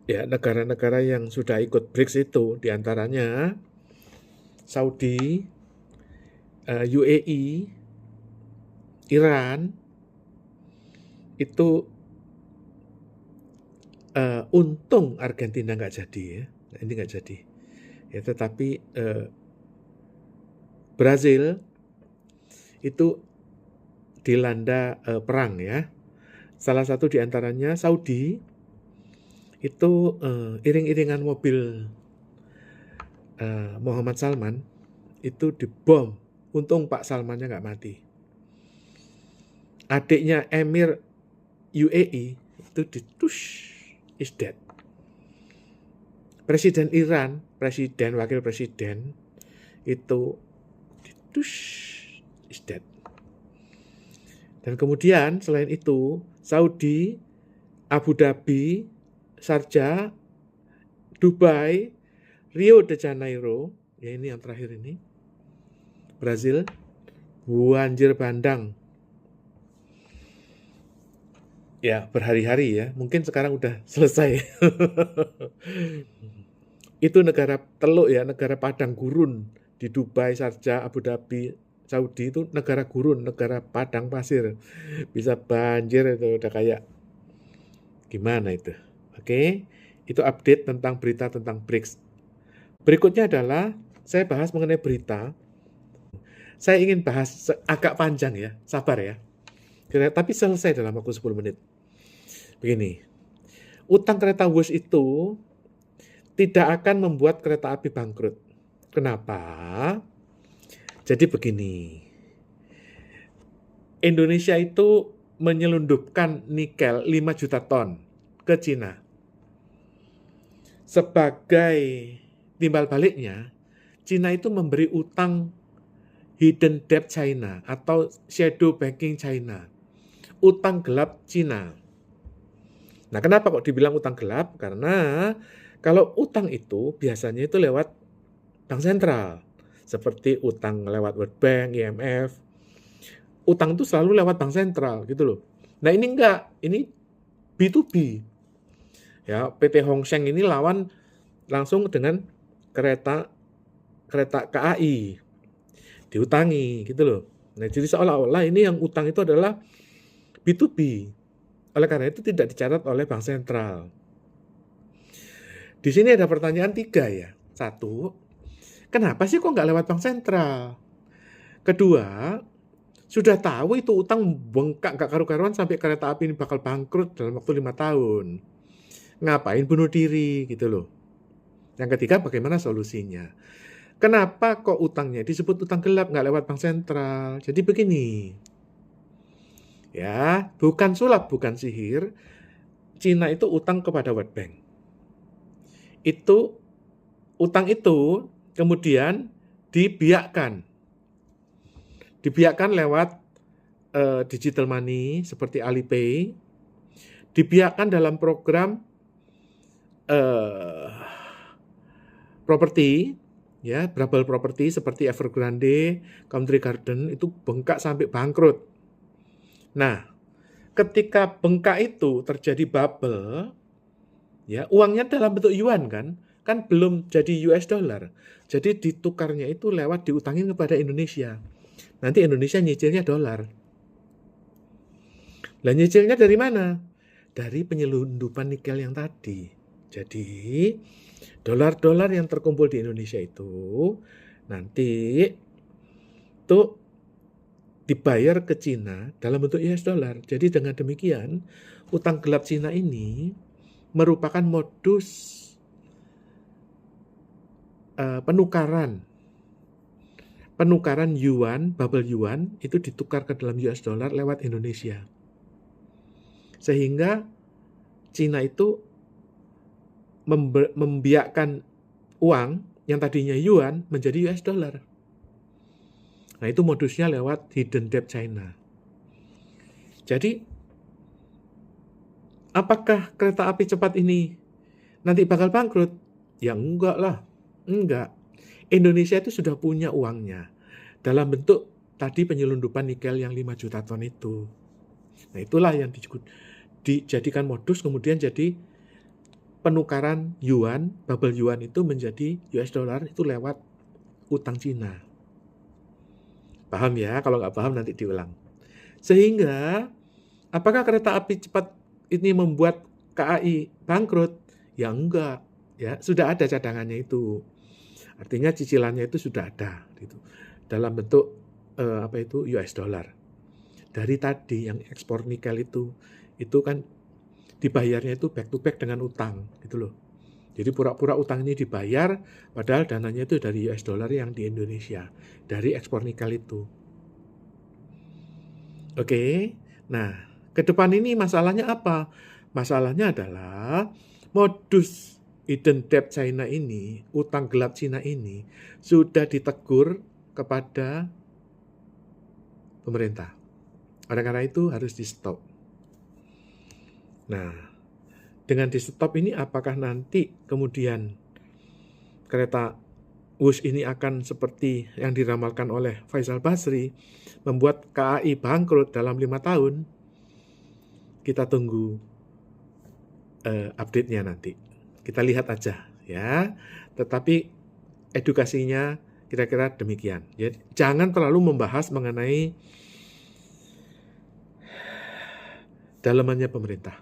Ya, negara-negara yang sudah ikut BRICS itu diantaranya Saudi, UAE, Iran, itu untung Argentina nggak jadi ya. Nah, ini nggak jadi. Ya, tetapi Brazil itu dilanda perang ya. Salah satu diantaranya Saudi itu iring-iringan mobil Muhammad Salman itu dibom. Untung Pak Salmannya nggak mati. Adiknya Emir UAE itu ditush, is dead. Presiden Iran, presiden, wakil presiden itu ditush, is dead. Dan kemudian selain itu Saudi, Abu Dhabi, Sharjah, Dubai, Rio de Janeiro, ya ini yang terakhir ini, Brazil, banjir bandang. Ya, berhari-hari ya. Mungkin sekarang udah selesai. Itu negara teluk ya, negara padang gurun. Di Dubai, Sharjah, Abu Dhabi, Saudi itu negara gurun, negara padang pasir. Bisa banjir itu udah kayak gimana itu. Oke, itu update tentang berita tentang BRICS. Berikutnya adalah saya bahas mengenai berita. Saya ingin bahas agak panjang ya, sabar ya. Tapi selesai dalam waktu 10 menit. Begini, utang kereta Wush itu tidak akan membuat kereta api bangkrut. Kenapa? Jadi begini, Indonesia itu menyelundupkan nikel 5 juta ton ke Cina. Sebagai timbal baliknya, Cina itu memberi utang hidden debt China atau shadow banking China. Utang gelap Cina. Nah, kenapa kok dibilang utang gelap? Karena kalau utang itu biasanya itu lewat bank sentral. Seperti utang lewat World Bank, IMF. Utang itu selalu lewat bank sentral gitu loh. Nah, ini enggak, ini B2B. Ya, PT Hong Sheng ini lawan langsung dengan kereta KAI. Diutangi gitu loh. Nah, jadi seolah-olah ini yang utang itu adalah B2B. Oleh karena itu tidak dicatat oleh bank sentral. Di sini ada pertanyaan 3 ya. 1, kenapa sih kok nggak lewat bank sentral? Kedua, sudah tahu itu utang bengkak nggak karu-karuan sampai kereta api ini bakal bangkrut dalam waktu 5 tahun. Ngapain bunuh diri gitu loh. Yang ketiga, bagaimana solusinya? Kenapa kok utangnya disebut utang gelap nggak lewat bank sentral? Jadi begini, ya, bukan sulap, bukan sihir. Cina itu utang kepada World Bank. Itu utang itu kemudian dibiakkan. Dibiakkan lewat digital money seperti Alipay. Dibiakkan dalam program properti, ya, bubble properti seperti Evergrande, Country Garden itu bengkak sampai bangkrut. Nah, ketika bengkak itu terjadi bubble, ya, uangnya dalam bentuk yuan kan belum jadi US dollar. Jadi ditukarnya itu lewat diutangin kepada Indonesia. Nanti Indonesia nyicilnya dolar. Lah nyicilnya dari mana? Dari penyelundupan nikel yang tadi. Jadi dolar-dolar yang terkumpul di Indonesia itu nanti itu dibayar ke Cina dalam bentuk US dollar. Jadi dengan demikian utang gelap Cina ini merupakan modus penukaran yuan, bubble yuan itu ditukar ke dalam US dollar lewat Indonesia. Sehingga Cina itu membiakkan uang yang tadinya yuan menjadi US dollar. Nah, itu modusnya lewat hidden debt China. Jadi, apakah kereta api cepat ini nanti bakal bangkrut? Ya enggak lah, enggak. Indonesia itu sudah punya uangnya dalam bentuk tadi penyelundupan nikel yang 5 juta ton itu. Nah, itulah yang dijadikan modus kemudian jadi penukaran yuan, bubble yuan itu menjadi US dollar itu lewat utang Cina. Paham ya? Kalau nggak paham nanti diulang. Sehingga, apakah kereta api cepat ini membuat KAI bangkrut? Ya enggak, ya sudah ada cadangannya itu. Artinya cicilannya itu sudah ada, gitu, dalam bentuk US dollar. Dari tadi yang ekspor nikel itu kan dibayarnya itu back to back dengan utang, gitu loh. Jadi pura-pura utang ini dibayar, padahal dananya itu dari US dollar yang di Indonesia, dari ekspor nikel itu. Oke, nah ke depan ini masalahnya apa? Masalahnya adalah modus hidden debt China ini, utang gelap Cina ini, sudah ditegur kepada pemerintah. Oleh karena itu harus di stop. Nah, dengan di stop ini apakah nanti kemudian kereta WUS ini akan seperti yang diramalkan oleh Faisal Basri, membuat KAI bangkrut dalam 5 tahun? Kita tunggu update-nya nanti. Kita lihat aja ya. Tetapi edukasinya kira-kira demikian. Ya, jangan terlalu membahas mengenai dalamannya pemerintah.